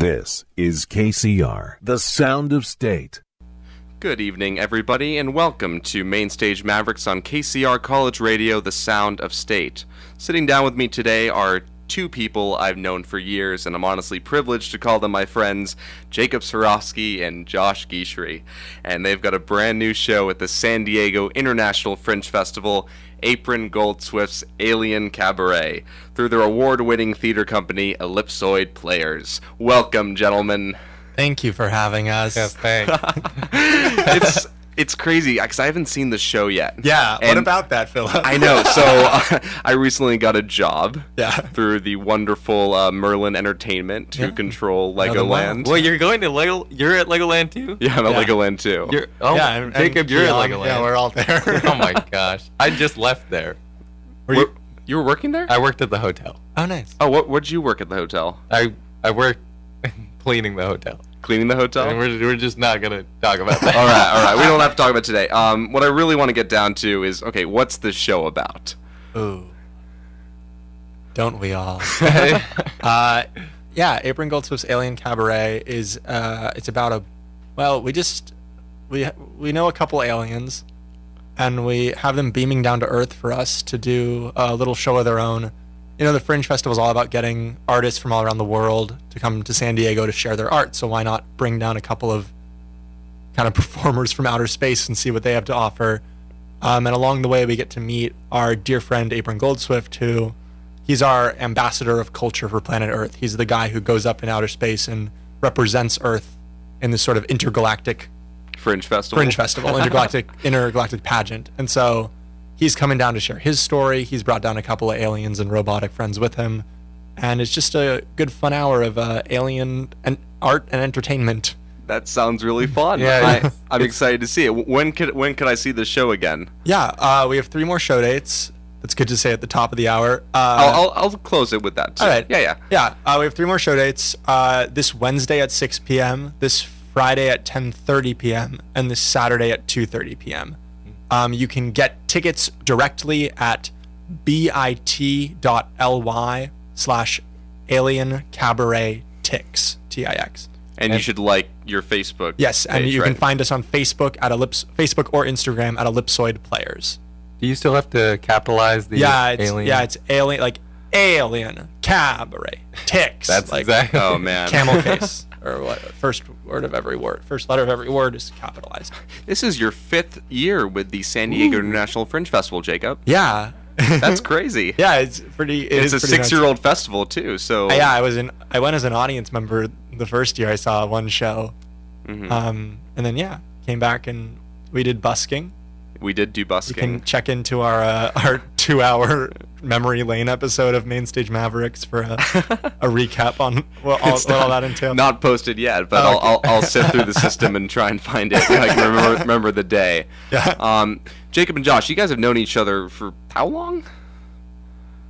This is KCR, the sound of state. Good evening, everybody, and welcome to Mainstage Mavericks on KCR College Radio, the sound of state. Sitting down with me today are two people I've known for years, and I'm honestly privileged to call them my friends, Jacob Surovsky and Josh Guicherit. And they've got a brand new show at the San Diego International Fringe Festival, Apron Goldswift's Alien Cabaret, through their award-winning theater company, Ellipsoid Players. Welcome, gentlemen. Thank you for having us. Yes, thanks. It's crazy, because I haven't seen the show yet. Yeah, what about that, Phillip? I know, so I recently got a job through the wonderful Merlin Entertainment to control Legoland. Well, you're going to you're at Legoland too? Yeah, I'm at Legoland too. Jacob, you're at Legoland. Yeah, we're all there. Oh my gosh. I just left there. You were working there? I worked at the hotel. Oh, nice. Oh, what'd you work at the hotel? I worked cleaning the hotel. Cleaning the hotel? And we're just not going to talk about that. All right. We don't have to talk about today. What I really want to get down to is, okay, what's the show about? Ooh. Don't we all? Apron Goldswift's Alien Cabaret is, it's about we know a couple aliens, and we have them beaming down to Earth for us to do a little show of their own. You know, the Fringe Festival is all about getting artists from all around the world to come to San Diego to share their art. So why not bring down a couple of kind of performers from outer space and see what they have to offer? And along the way, we get to meet our dear friend, Apron Goldswift, he's our ambassador of culture for planet Earth. He's the guy who goes up in outer space and represents Earth in this sort of intergalactic Fringe Festival, intergalactic pageant. And so he's coming down to share his story. He's brought down a couple of aliens and robotic friends with him. And it's just a good fun hour of alien and art and entertainment. That sounds really fun. Yeah, I'm excited to see it. When could I see the show again? Yeah, we have 3 more show dates. That's good to say at the top of the hour. I'll close it with that too. All right. Yeah. We have 3 more show dates. This Wednesday at 6 p.m., this Friday at 10:30 p.m., and this Saturday at 2:30 p.m. You can get tickets directly at bit.ly/Alien Cabaret Tix, Tix. And you should like your Facebook. Yes, and page, you can right? find us on Facebook Facebook or Instagram at Ellipsoid Players. Do you still have to capitalize the alien? Yeah, it's alien, like Alien Cabaret Tix. That's like, exactly. Oh man. Camel case. Or what? First letter of every word is capitalized. This is your 5th year with the San Diego International Fringe Festival, Jacob. Yeah. That's crazy. Yeah, it's pretty. It's a 6-year-old festival too. So yeah, I went as an audience member the first year. I saw one show, and then came back and we did busking. We did do busking. You can check into our 2-hour memory lane episode of Mainstage Mavericks for a recap on what all that entails. Not posted yet, but I'll sift through the system and try and find it. I can remember the day. Yeah. Jacob and Josh, you guys have known each other for how long?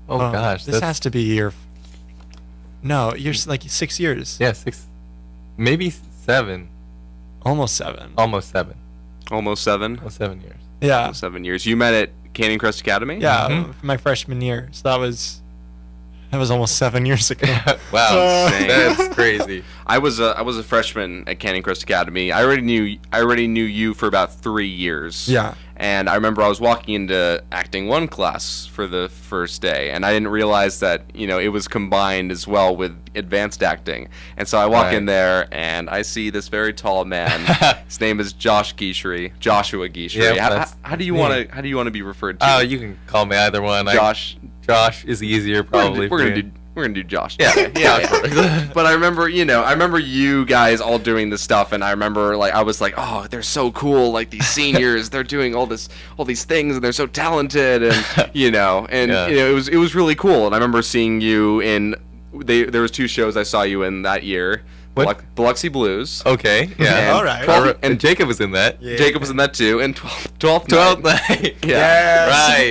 Oh gosh, this has to be you're like 6 years. Yeah, 6, maybe 7. Almost 7. Almost 7. Almost 7 years. Yeah. Almost 7 years. You met at Canyon Crest Academy? Yeah, my freshman year. So that was almost 7 years ago. Wow, that's crazy. I was a freshman at Canyon Crest Academy. I already knew you for about 3 years. Yeah. And I remember I was walking into Acting 1 class for the first day, and I didn't realize that, it was combined as well with advanced acting. And so I walk in there, and I see this very tall man. His name is Joshua Guicherit. Yep, how do you want to be referred to? Oh, you can call me either one. Josh. Josh is easier, probably. We're gonna do Josh. Yeah. But I remember you guys all doing this stuff, and I remember I was like, oh, they're so cool, like these seniors, they're doing all these things, and they're so talented, and it was really cool. And I remember seeing you in there was 2 shows I saw you in that year. Biloxi Blues. Okay, yeah. All right. And Jacob was in that. Yeah. Jacob was in that too. And 12th night. Yeah.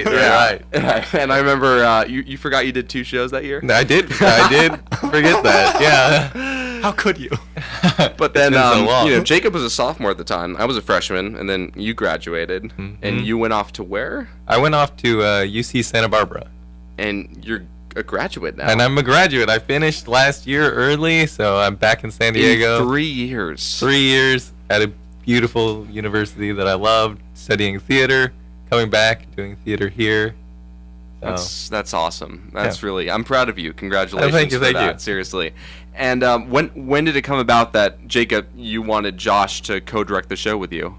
Right. And I remember you forgot you did 2 shows that year. I did forget that. Yeah. How could you? But then, so long. Jacob was a sophomore at the time. I was a freshman, and then you graduated, and you went off to where? I went off to UC Santa Barbara. And you're a graduate now. And I'm a graduate. I finished last year early, so I'm back in San Diego. In 3 years. 3 years at a beautiful university that I loved, studying theater, coming back, doing theater here. So. That's awesome. That's really, I'm proud of you. Congratulations thank you, for that. Seriously. And when did it come about that, Jacob, you wanted Josh to co-direct the show with you?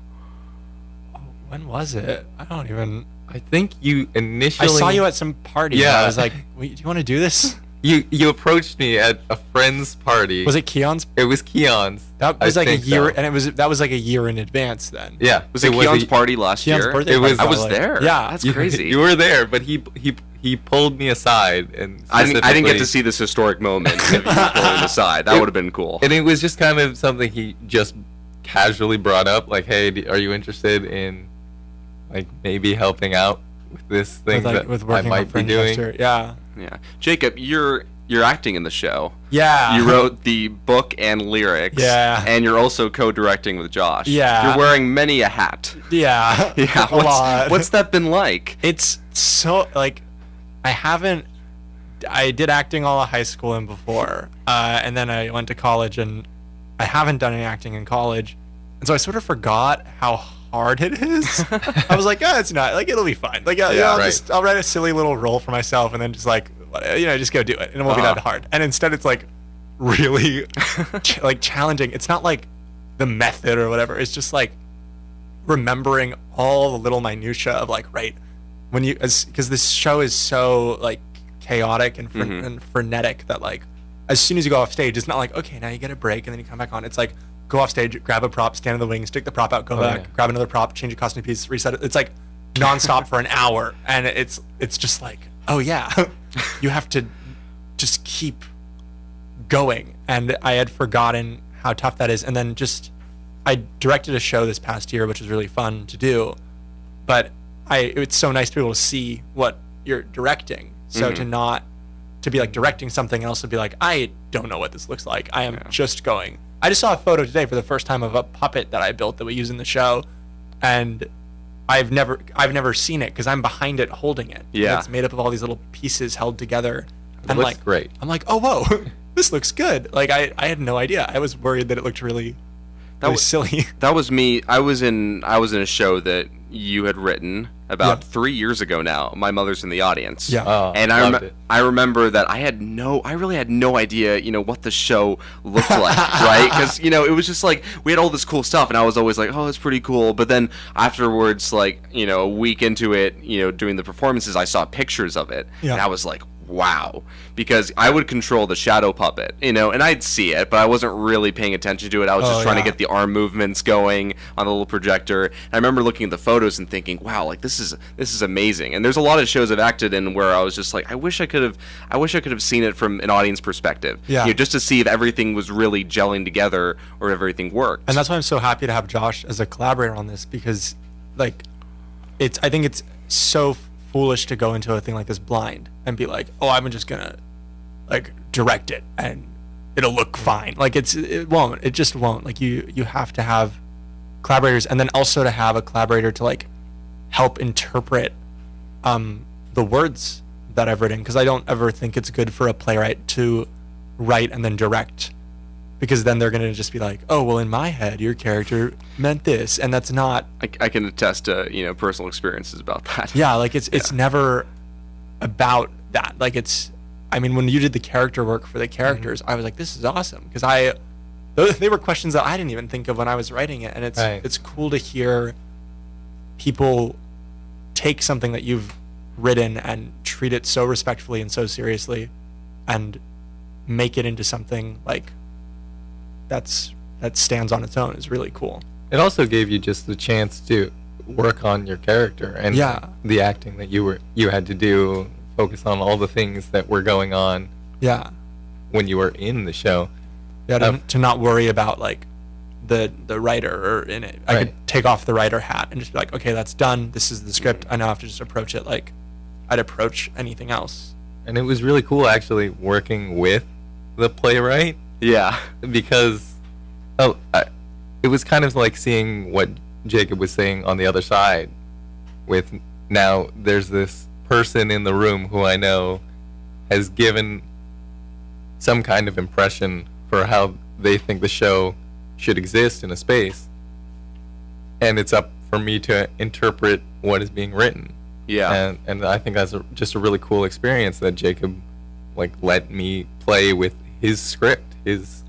When was it? I don't even... I think you initially... I saw you at some party. Yeah. I was like, wait, do you want to do this? You approached me at a friend's party. Was it Keon's? It was Keon's. That was like a year, so. and that was like a year in advance then. Yeah. Was it Keon's party last Keon's year? birthday It was. party, I was probably. there. Yeah. That's crazy. You were there, but he pulled me aside and I didn't get to see this historic moment of you pulling him aside. That would have been cool. And it was just kind of something he just casually brought up, like, "Hey, are you interested in, like, maybe helping out with this thing with that I might be doing?" Yeah. Yeah. Jacob, you're acting in the show. Yeah. You wrote the book and lyrics. Yeah. And you're also co-directing with Josh. Yeah. You're wearing many a hat. Yeah. Yeah. A lot. What's that been like? It's so, like, I did acting all of high school and before, and then I went to college, and I haven't done any acting in college, and so I sort of forgot how hard it is. I was like, it's not, like, it'll be fine. Like, I'll write a silly little role for myself, and then just, like, just go do it, and it won't be that hard. And instead, it's, like, really, like, challenging. It's not, like, the method or whatever. It's just, like, remembering all the little minutia of, like, when you, because this show is so, like, chaotic and, and frenetic that, like, as soon as you go off stage, it's not like, okay, now you get a break and then you come back on. It's like, go off stage, grab a prop, stand in the wings, stick the prop out, go back, grab another prop, change a costume piece, reset it. It's like nonstop for an hour, and it's just like, oh yeah, you have to just keep going. And I had forgotten how tough that is. And then I directed a show this past year, which was really fun to do, but it's so nice to be able to see what you're directing. So to be like directing something else, to be like, I don't know what this looks like. I am just going. I just saw a photo today for the first time of a puppet that I built that we use in the show, and I've never seen it because I'm behind it holding it. Yeah, and it's made up of all these little pieces held together. It looks great. I'm like, oh whoa, this looks good. Like I had no idea. I was worried that it looked really silly. That was me. I was in a show that you had written about 3 years ago now. My Mother's in the Audience. Yeah. Oh, and I remember that I really had no idea, what the show looked like, right? Because, it was just like, we had all this cool stuff, and I was always like, oh, that's pretty cool. But then afterwards, like, a week into it, doing the performances, I saw pictures of it, and I was like, wow, because I would control the shadow puppet, and I'd see it, but I wasn't really paying attention to it. I was just trying to get the arm movements going on the little projector. And I remember looking at the photos and thinking, wow, like this is amazing. And there's a lot of shows I've acted in where I was just like, I wish I could have seen it from an audience perspective, just to see if everything was really gelling together or if everything worked. And that's why I'm so happy to have Josh as a collaborator on this, because like I think it's so foolish to go into a thing like this blind and be like, oh, I'm just gonna like direct it and it'll look fine. Like it just won't. Like you have to have collaborators, and then also to have a collaborator to like help interpret the words that I've written, because I don't ever think it's good for a playwright to write and then direct, because then they're gonna just be like, oh, well, in my head your character meant this, and that's not. I can attest to personal experiences about that. Yeah, like it's never about that. Like when you did the character work for the characters, I was like, this is awesome, because they were questions that I didn't even think of when I was writing it, and it's cool to hear people take something that you've written and treat it so respectfully and so seriously, and make it into something like that stands on its own. Is really cool. It also gave you just the chance to work on your character and the acting that you had to do, focus on all the things that were going on when you were in the show. To not worry about like the writer in it. I could take off the writer hat and just be like, okay, that's done, this is the script, I now have to just approach it like I'd approach anything else. And it was really cool actually working with the playwright. Yeah, because it was kind of like seeing what Jacob was saying on the other side, with now there's this person in the room who I know has given some kind of impression for how they think the show should exist in a space, and it's up for me to interpret what is being written. Yeah. And I think that's just a really cool experience that Jacob like let me play with his script, his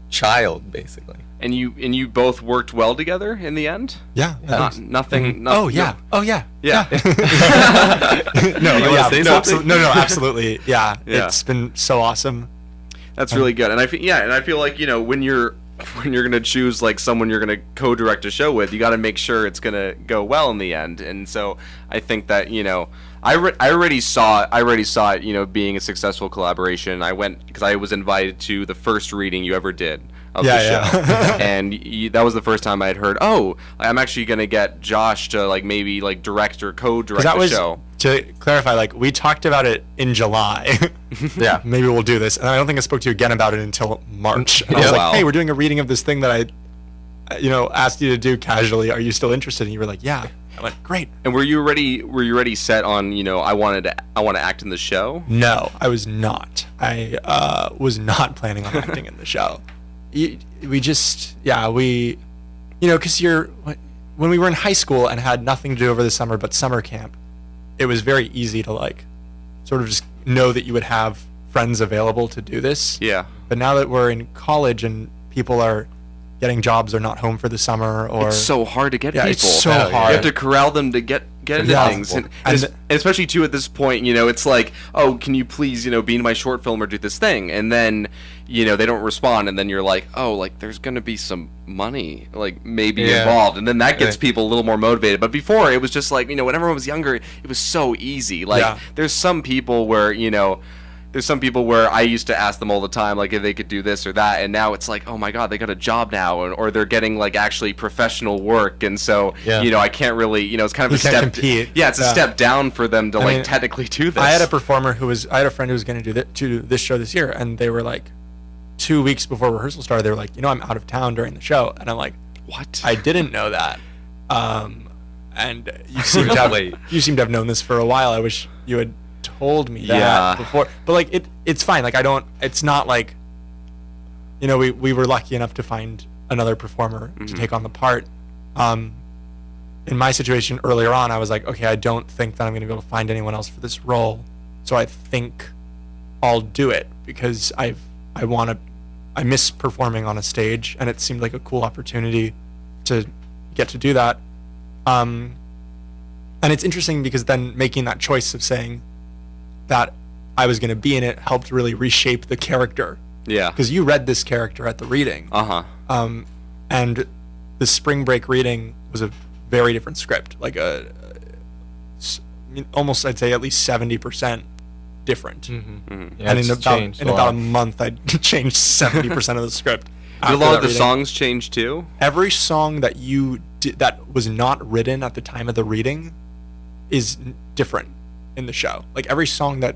child, basically. And you both worked well together in the end? Yeah. Nothing. Oh yeah. No. Oh yeah. Yeah. No, absolutely. Yeah. It's been so awesome. That's really good. And I feel like, you know, when you're gonna choose like someone you're gonna co-direct a show with, you got to make sure it's gonna go well in the end. And so I think that, you know, I already saw it, you know, being a successful collaboration. I went because I was invited to the first reading you ever did of the show, and that was the first time I had heard, oh, I'm actually gonna get Josh to like maybe like direct or co-direct the show. To clarify, like, we talked about it in July. Yeah, maybe we'll do this, and I don't think I spoke to you again about it until March. And I was like, hey, we're doing a reading of this thing that I, you know, asked you to do casually. Are you still interested? And you were like, yeah. I went, great. And were you already set on, you know, I want to act in the show? No, I was not. I was not planning on acting in the show. We just, you know, because when we were in high school and had nothing to do over the summer but summer camp, it was very easy to like sort of just know that you would have friends available to do this. Yeah. But now that we're in college and people are getting jobs or not home for the summer, or it's so hard to get people. It's so hard. You have to corral them to get into things, and especially too at this point, you know, it's like, oh, can you please, you know, be in my short film or do this thing, and then, you know, they don't respond, and then you're like, oh, like there's gonna be some money, like maybe involved, and then that gets people a little more motivated. But before, it was just like, you know, when everyone was younger, it was so easy. Like there's some people where, you know, I used to ask them all the time, like, if they could do this or that, and now it's like, oh my god, they got a job now, or they're getting like actually professional work, and so you know, I can't really, you know, it's kind of a step down for them to technically do this. I had a performer I had a friend who was going to do this show this year, and they were like 2 weeks before rehearsal started, they were like, you know, I'm out of town during the show, and I'm like, what? I didn't know that. And you seem to have known this for a while. I wish you had told me that before, but like it's fine. Like it's not like, you know, we were lucky enough to find another performer to take on the part. In my situation earlier on, I was like, okay, I don't think that I'm going to be able to find anyone else for this role, so I think I'll do it because I miss performing on a stage, and it seemed like a cool opportunity to get to do that. And it's interesting because then making that choice of saying that I was going to be in it helped really reshape the character. Yeah. Because you read this character at the reading. And the spring break reading was a very different script. Like almost, I'd say at least 70% different. Yeah, and in about a month, I changed 70% of the script. Did a lot of the songs change too? Every song that you did that was not written at the time of the reading is different in the show. Like every song that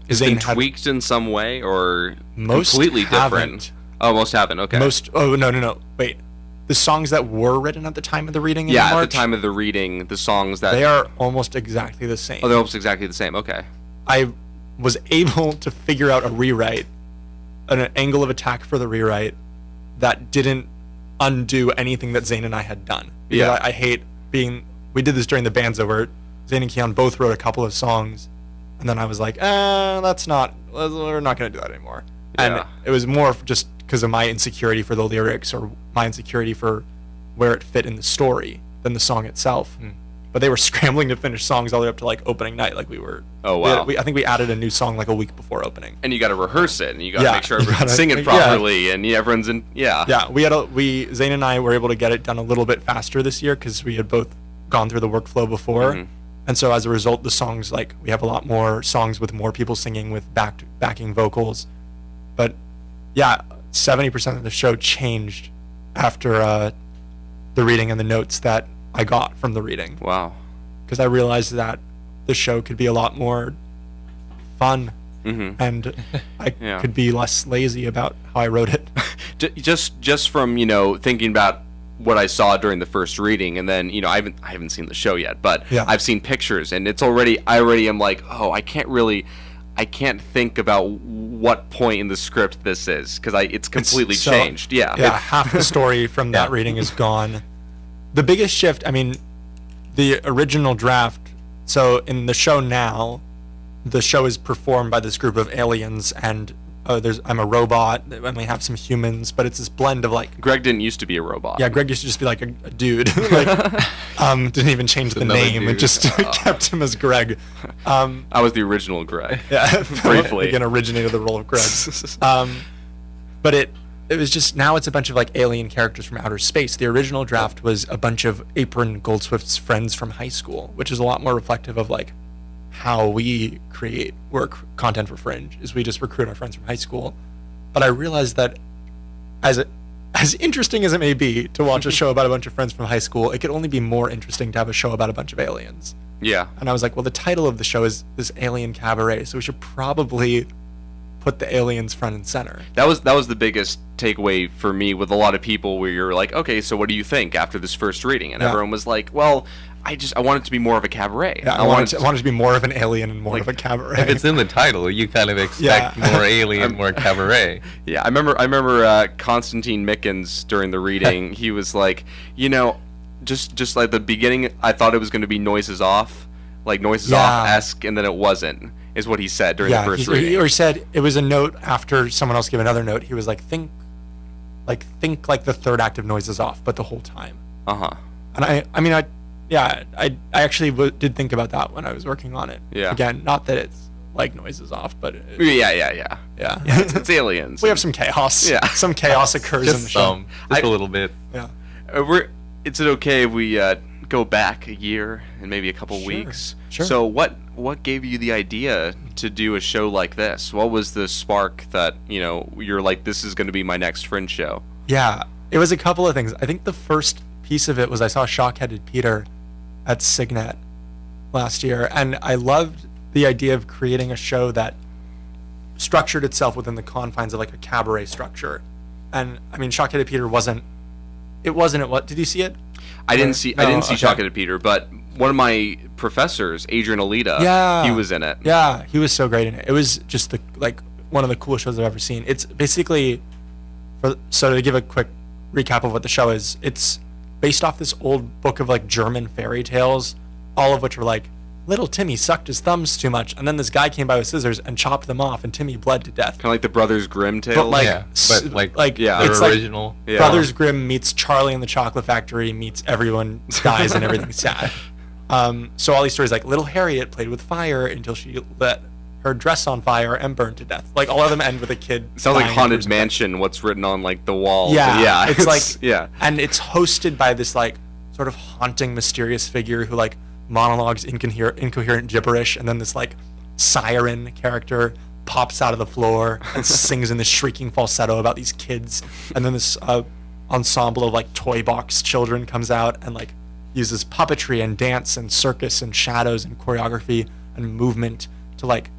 has been tweaked in some way, or completely different. Oh, most haven't. Okay. No. Wait. The songs that were written at the time of the reading in March, at the time of the reading, the songs that... They are almost exactly the same. Oh, they're almost exactly the same. Okay. I was able to figure out a rewrite, an angle of attack for the rewrite that didn't undo anything that Zane and I had done. Because I hate being... We did this during the Banzo where Zane and Keon both wrote a couple of songs, and then I was like, we're not going to do that anymore. And it was more just because of my insecurity for the lyrics or my insecurity for where it fit in the story than the song itself. But they were scrambling to finish songs all the way up to like opening night. Like we were. Oh wow! I think we added a new song like a week before opening. And you got to rehearse it, and you got to make sure everyone's singing properly, and everyone's in. Yeah. Yeah, Zane and I were able to get it done a little bit faster this year because we had both gone through the workflow before, and so as a result, the songs we have a lot more songs with more people singing with backing vocals, but 70% of the show changed after the reading and the notes that I got from the reading. Wow. Because I realized that the show could be a lot more fun, and I could be less lazy about how I wrote it. Just from thinking about what I saw during the first reading, and then I haven't seen the show yet, but I've seen pictures, and it's I already am like, oh, I I can't think about what point in the script this is because it's completely changed. Yeah, half the story from that reading is gone. The biggest shift, I mean, the original draft. So in the show now, the show is performed by this group of aliens, and I'm a robot, and we have some humans, but it's this blend of like. Greg didn't used to be a robot. Yeah, Greg used to just be like a dude, like didn't even change the name, and just kept him as Greg. I was the original Greg. Yeah, briefly. Again, originated the role of Greg. But it was just, now it's a bunch of like alien characters from outer space. The original draft was a bunch of Apron Goldswift's friends from high school, which is a lot more reflective of like how we create work content for Fringe, is we just recruit our friends from high school. But I realized that as interesting as it may be to watch a show about a bunch of friends from high school, it could only be more interesting to have a show about a bunch of aliens. Yeah. And I was like, well, the title of the show is this Alien Cabaret, so we should probably put the aliens front and center. That was the biggest takeaway for me with a lot of people, where you're like, okay, so what do you think after this first reading? And everyone was like, well, I want it to be more of a cabaret. Yeah, I want it to be more of an alien and more of a cabaret. If it's in the title, you kind of expect more alien, more cabaret. Yeah, I remember Konstantin Mickens during the reading. He was like, just like the beginning, I thought it was going to be Noises Off, like Noises Off-esque, and then it wasn't, is what he said during the first reading. Or he said it was a note after someone else gave another note. He was like, think like the third act of Noises Off, but the whole time. And I actually did think about that when I was working on it. Yeah. Again, not that it's like Noises Off, but yeah. It's aliens. We have some chaos. Yeah. Some chaos occurs in the show. Just a little bit. Yeah. Is it okay if we go back a year and maybe a couple weeks? Sure. So what gave you the idea to do a show like this? What was the spark that, you're like, this is going to be my next Fringe show? Yeah. It was a couple of things. I think the first piece of it was I saw Shock-Headed Peter at Signet last year, and I loved the idea of creating a show that structured itself within the confines of like a cabaret structure. And I mean, Shock-Headed Peter wasn't what did you see it? I didn't see Shock-Headed Peter, but one of my professors, Adrian Alita, he was in it. Yeah, he was so great in it. It was just one of the coolest shows I've ever seen. It's basically, so to give a quick recap of what the show is, it's based off this old book of like German fairy tales, all of which were like, little Timmy sucked his thumbs too much, and then this guy came by with scissors and chopped them off, and Timmy bled to death. Kind of like the Brothers Grimm tales. But it's original. Like Brothers Grimm meets Charlie and the Chocolate Factory meets everyone dies and everything's sad. So all these stories, like little Harriet played with fire until she lit her dress on fire and burned to death. Like all of them end with a kid. Sounds like Haunted Mansion. What's written on like the wall? Yeah, it's like and it's hosted by this like sort of haunting, mysterious figure who like monologues incoherent gibberish, and then this like siren character pops out of the floor and sings in this shrieking falsetto about these kids, and then this ensemble of like toy box children comes out and like uses puppetry and dance and circus and shadows and choreography and movement to like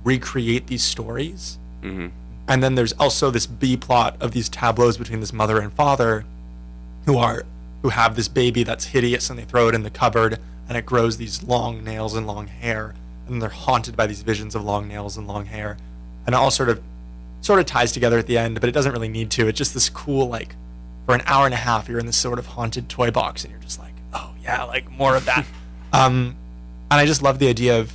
recreate these stories. Mm-hmm. And then there's also this B plot of these tableaus between this mother and father who have this baby that's hideous, and they throw it in the cupboard and it grows these long nails and long hair, and they're haunted by these visions of long nails and long hair, and it all sort of ties together at the end, but it doesn't really need to. It's just this cool, like, for an hour and a half you're in this sort of haunted toy box and you're just like, oh yeah, like more of that. And I just love the idea of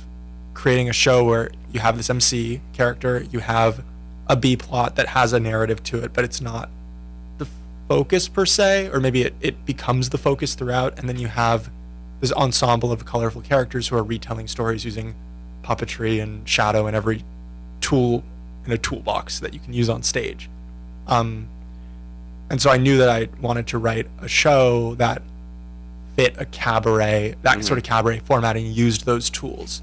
creating a show where you have this MC character, you have a B plot that has a narrative to it, but it's not the focus per se, or maybe it becomes the focus throughout, and then you have this ensemble of colorful characters who are retelling stories using puppetry and shadow and every tool in a toolbox that you can use on stage. And so I knew that I wanted to write a show that fit a cabaret, that sort of cabaret formatting, used those tools.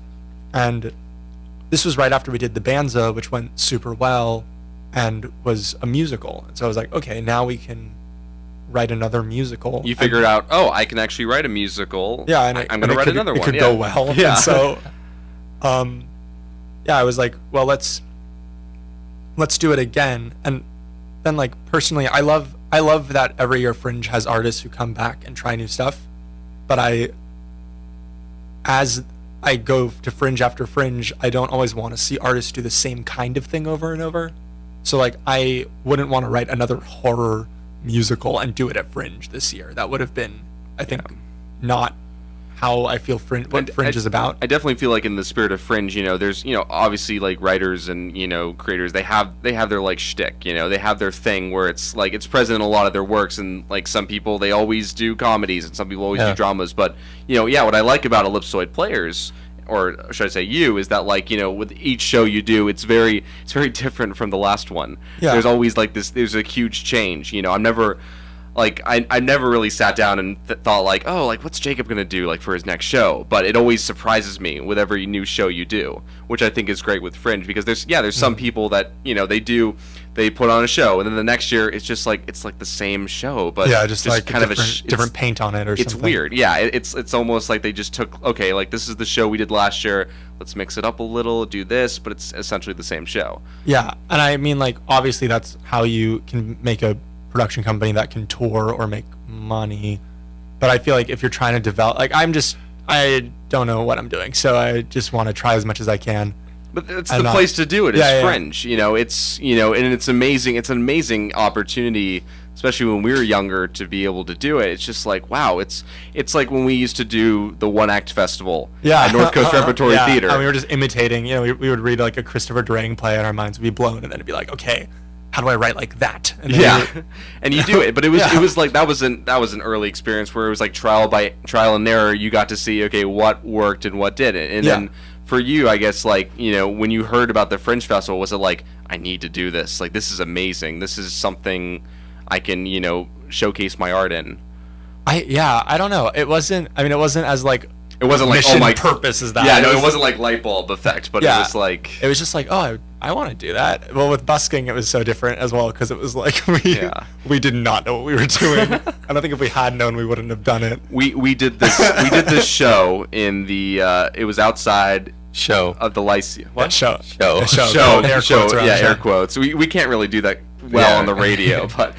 And this was right after we did the Banza, which went super well and was a musical. And so I was like, okay, now we can write another musical. You figured out, I can actually write a musical. Yeah, and I'm going to write another one. It could go well. Yeah. And so, I was like, well, let's do it again. And then, like, personally, I love that every year Fringe has artists who come back and try new stuff. But as I go to Fringe after Fringe, I don't always want to see artists do the same kind of thing over and over. So like I wouldn't want to write another horror musical and do it at Fringe this year. That would have been, I think, not how I feel Fringe is about. I definitely feel like in the spirit of Fringe, there's, obviously like writers and, creators, they have their like shtick, they have their thing where it's like it's present in a lot of their works, and like some people, they always do comedies and some people always do dramas, but what I like about Ellipsoid Players, or should I say you, is that like, with each show you do, it's very different from the last one. There's always like there's a huge change. I'm never like I never really sat down and thought like, oh, like what's Jacob gonna do like for his next show? But it always surprises me with every new show you do, which I think is great with Fringe, because there's some people that they put on a show and then the next year it's just like it's like the same show, but just like kind of a different paint on it or something. It's weird. It's almost like they just took, okay, like this is the show we did last year, let's mix it up a little, do this, but it's essentially the same show. And I mean, like, obviously that's how you can make a production company that can tour or make money, but I feel like if you're trying to develop, like I don't know what I'm doing, so I just want to try as much as I can. But it's the place to do it. Is Fringe. It's and it's amazing. It's an amazing opportunity, especially when we were younger, to be able to do it. It's just like, wow. It's like when we used to do the One Act Festival at North Coast Repertory Theater. And we were just imitating. We would read like a Christopher Durang play, and our minds would be blown, and then it'd be like, okay, how do I write like that? And and you do it, but it was like that was an early experience where it was like trial and error. You got to see, okay, what worked and what didn't, and then for you, I guess, like, when you heard about the Fringe Festival, was it like, I need to do this? Like, this is amazing. This is something I can, showcase my art in. I don't know. It wasn't as like, it wasn't like, mission purpose is that. It wasn't like light bulb effect, but it was like, it was just like, oh, I want to do that. Well, with busking, it was so different as well, because it was like we did not know what we were doing. I don't think if we had known, we wouldn't have done it. We did this show in the it was outside show of the Lyceum. What show? Air quotes. We can't really do that well on the radio, but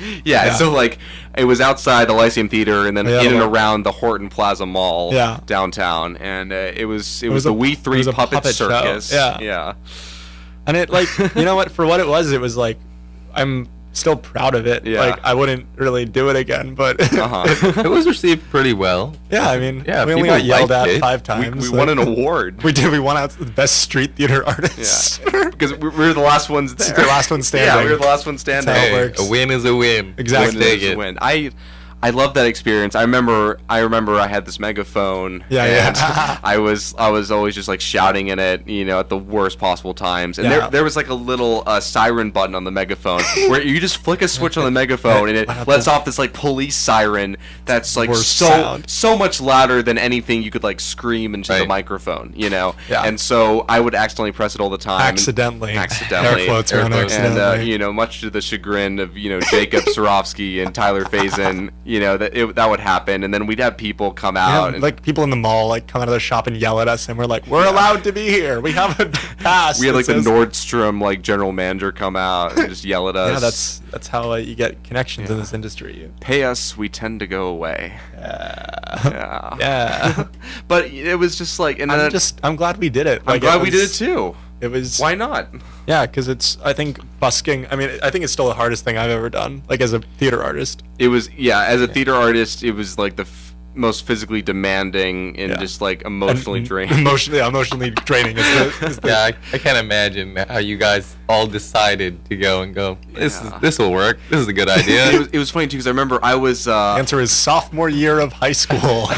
so like it was outside the Lyceum Theater and then in and around the Horton Plaza Mall downtown, and it was the We Three Puppet Circus. And it, like, you know what, for what it was like, I'm still proud of it. Like, I wouldn't really do it again, but it was received pretty well. I mean, we only got yelled at 5 times. We won an award. We did. We won out the best street theater artist. Because we were the last ones there. The last one standing. We were the last one standing. That's how it works. A win is a win. Exactly. A win is a win. I love that experience. I remember I had this megaphone. And I was always just like shouting in it, at the worst possible times. And there was like a little siren button on the megaphone where you just flick a switch on the megaphone and it lets off this like police siren that's like so much louder than anything you could like scream into the microphone, And so I would accidentally press it all the time. Accidentally. Air quotes. And much to the chagrin of Jacob Surovsky and Tyler Faison. That would happen, and then we'd have people come out, and like people in the mall, like come out of their shop and yell at us, and we're like, "We're allowed to be here. We have a pass." We had like the Nordstrom like general manager come out and just yell at us. That's how you get connections in this industry. Pay us, we tend to go away. Yeah. But it was just like, and I'm glad we did it. I'm glad we did it too. It was. Why not? Yeah, because I think busking. I mean, I think it's still the hardest thing I've ever done. Like as a theater artist. It was as a theater artist, it was like the most physically demanding and just like emotionally draining. Emotionally draining. I can't imagine how you guys all decided to go. This will work. This is a good idea. It was funny too because I remember I was. The answer is sophomore year of high school.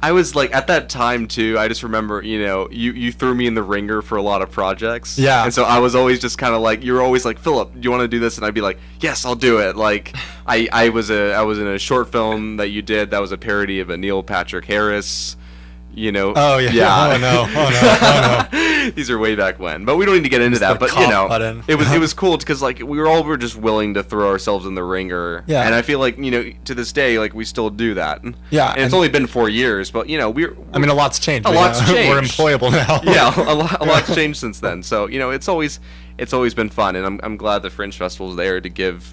I was like at that time too. I just remember, you threw me in the ringer for a lot of projects. Yeah. And so I was always just kind of like, you were always like, Philip, do you want to do this? And I'd be like, yes, I'll do it. Like, I was in a short film that you did that was a parody of a Neil Patrick Harris. Oh no. These are way back when, but we don't need to get into that. But it was cool because like we were just willing to throw ourselves in the ringer. Yeah. And I feel like to this day like we still do that. Yeah. And it's only been 4 years, but we're. I mean, a lot's changed. A lot's changed. We're employable now. Yeah, a lot's changed since then. So it's always been fun, and I'm glad the Fringe Festival is there to give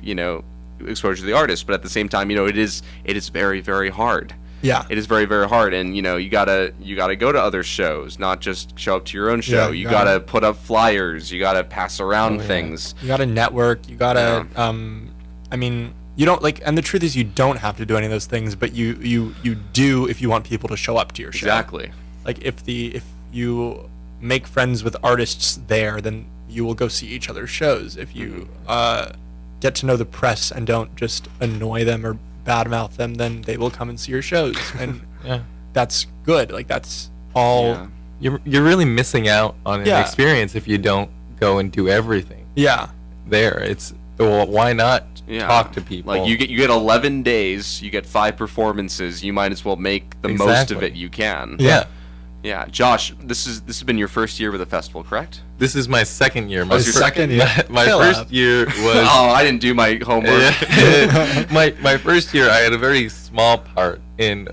exposure to the artist, but at the same time it is very, very hard. Yeah. It is very, very hard, and you gotta go to other shows, not just show up to your own show. You gotta put up flyers. You gotta pass around things. You gotta network. You gotta. I mean, you don't and the truth is, you don't have to do any of those things, but you do if you want people to show up to your show. Exactly. Like if you make friends with artists there, then you will go see each other's shows. If you get to know the press and don't just annoy them or badmouth them, then they will come and see your shows, and that's good. Like that's all. Yeah. You're really missing out on an experience if you don't go and do everything. Yeah. There, it's why not talk to people? Like you get 11 days, you get 5 performances. You might as well make the most of it you can. Yeah. Yeah, Josh, this has been your first year with the festival, correct? This is my second year. Your second year? My first year was... Oh, I didn't do my homework. my first year, I had a very small part in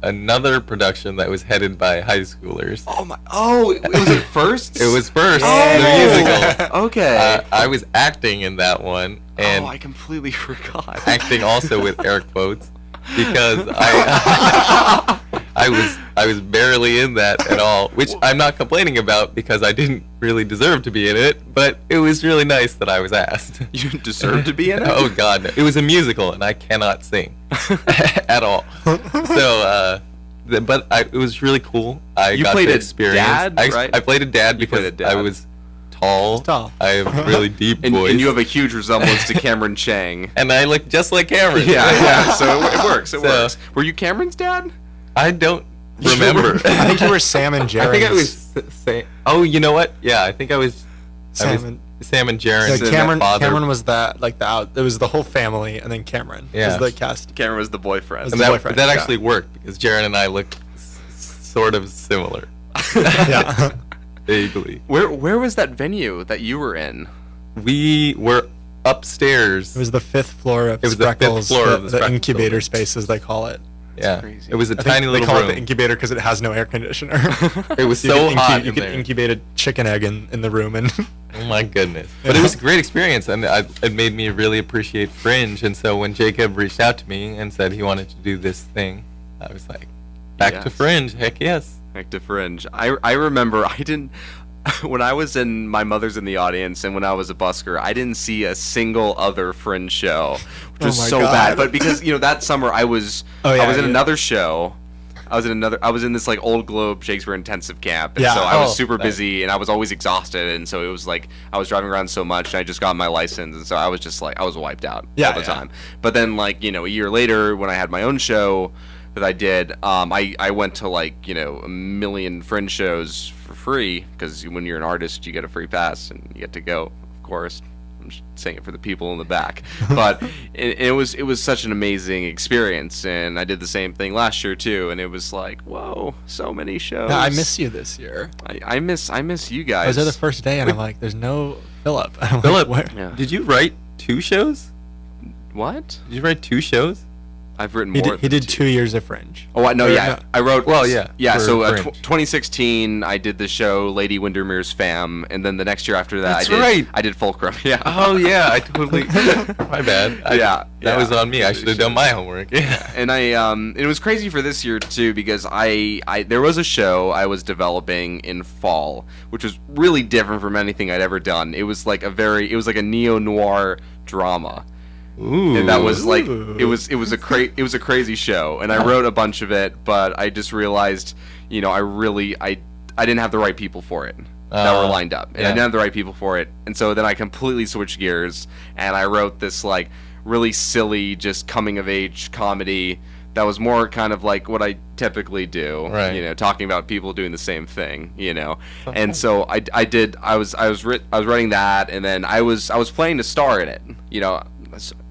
another production that was headed by high schoolers. Was it first? It was first, the musical. Okay. I was acting in that one. And I completely forgot. Acting also with air quotes, because I was barely in that at all, which I'm not complaining about because I didn't really deserve to be in it, but it was really nice that I was asked. You didn't deserve to be in it? Oh God, no. It was a musical and I cannot sing at all. So, but it was really cool. You got played to a experience. dad, right? I played a dad because I was tall. I have really deep voice. And you have a huge resemblance to Cameron Chang. And I look just like Cameron. Yeah. So it works. It works. Were you Cameron's dad? I don't remember. I think you were Sam and Jaren's. I think I was Sam. Oh, you know what? Yeah, I think I was Sam and Jaren's. Yeah, Cameron was it was the whole family, and then Cameron was the cast. Cameron was the boyfriend. That actually worked because Jaren and I looked sort of similar. Yeah. Vaguely. Where was that venue that you were in? We were upstairs. It was the 5th floor of Spreckles, the incubator space, as they call it. Yeah, it was a tiny little room. They call it the incubator because it has no air conditioner. It was so hot. You could incubate a chicken egg in the room, and oh my goodness! But it was a great experience, and it made me really appreciate Fringe. And so when Jacob reached out to me and said he wanted to do this thing, I was like, back to Fringe. Heck yes. Back to Fringe. I remember I didn't. When I was in My Mother's in the Audience and when I was a busker, I didn't see a single other Fringe show, which was so bad. But because that summer I was in another show. I was in this like Old Globe Shakespeare intensive camp, and so I was super busy and I was always exhausted, and so it was like I was driving around so much, and I just got my license, and so I was just like I was wiped out all the time. But then a year later when I had my own show that I did, I went to a million Fringe shows for free, because when you're an artist you get a free pass and you get to go, of course. I'm just saying it for the people in the back, but it was such an amazing experience, and I did the same thing last year too, and it was like, whoa, so many shows. Yeah, I miss you this year. I miss you guys. I was there the first day and I'm like, there's no Phillip. Phillip, did you write 2 shows? What? Did you write 2 shows? I've written more. He did 2 years of Fringe. Oh, no, yeah. I wrote. Well, yeah. Yeah, so 2016, I did the show Lady Windermere's Fam, and then the next year after that, I did Fulcrum. Yeah. Oh, yeah. I totally. My bad. That was on me. I should have done my homework. Yeah. And it was crazy for this year too, because there was a show I was developing in fall, which was really different from anything I'd ever done. It was like a neo-noir drama. Ooh. And that was like it was a crazy show, and I wrote a bunch of it, but I just realized, I didn't have the right people for it that were lined up, and I didn't have the right people for it, and so then I completely switched gears, and I wrote this like really silly, just coming of age comedy that was more kind of like what I typically do, right? Talking about people doing the same thing, and so I was writing that, and then I was playing to star in it,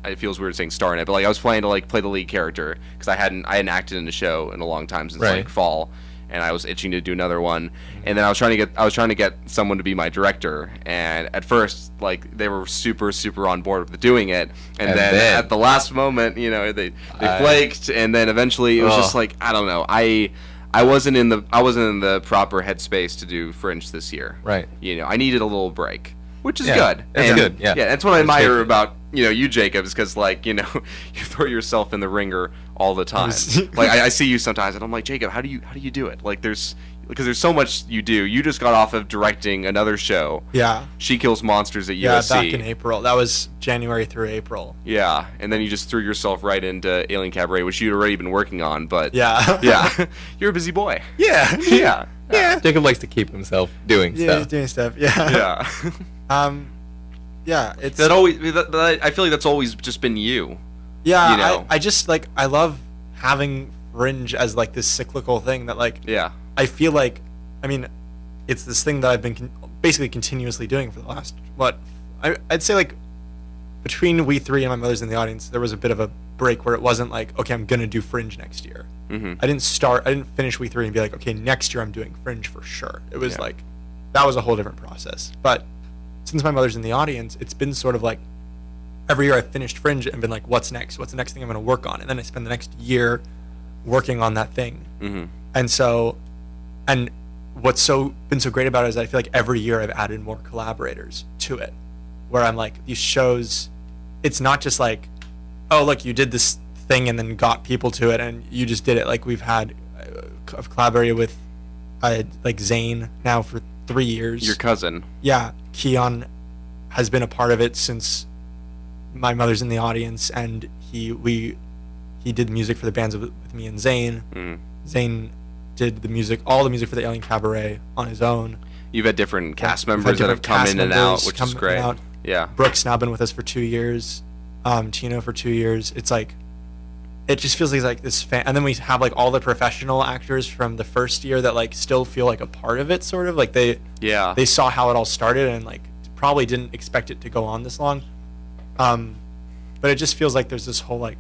It feels weird saying star in it, but I was playing to play the lead character, because I hadn't acted in a show in a long time since fall, and I was itching to do another one. And then I was trying to get someone to be my director, and at first they were super on board with doing it, and then at the last moment they flaked, and then eventually it was just like, I don't know, I wasn't in the proper headspace to do Fringe this year. Right. I needed a little break. which is good. That's good. Yeah, that's what I admire about you, Jacob, because like you throw yourself in the ringer all the time. Like I see you sometimes, and I'm like, Jacob, how do you do it? Like because there's so much you do. You just got off of directing another show. Yeah. She Kills Monsters at USC. Yeah, back in April. That was January through April. Yeah, and then you just threw yourself right into Alien Cabaret, which you'd already been working on, but... Yeah. You're a busy boy. Yeah. Yeah. Jacob likes to keep himself doing stuff. He's doing stuff. Yeah. Yeah. It's... I feel like that's always just been you. Yeah, I just, like, I love having Fringe as, like, this cyclical thing that, like... Yeah. I feel like, I mean, it's this thing that I've been basically continuously doing for the last, I'd say like between we three and My Mother's in the Audience, there was a bit of a break where it wasn't like, okay, I'm going to do Fringe next year. Mm-hmm. I didn't finish we three and be like, okay, next year I'm doing Fringe for sure. It was like, that was a whole different process. But since My Mother's in the Audience, it's been sort of like, every year I've finished Fringe and been like, what's next? What's the next thing I'm going to work on? And then I spend the next year working on that thing. Mm-hmm. And what's been so great about it is I feel like every year I've added more collaborators to it, where I'm like, these shows, it's not just like, oh, look, you did this thing and then got people to it and you just did it. Like I've collaborated with like Zane now for 3 years. Your cousin. Yeah. Keon has been a part of it since My Mother's in the Audience, and he did music for the bands with me and Zane. Mm. Zane did all the music for the Alien Cabaret on his own. You've had different cast members that have come in and out, which is great. Yeah. Brooke's now been with us for 2 years. Tino for 2 years. It's like, it just feels like this and then we have like all the professional actors from the first year that like still feel like a part of it, sort of like they saw how it all started and like probably didn't expect it to go on this long. But it just feels like there's this whole like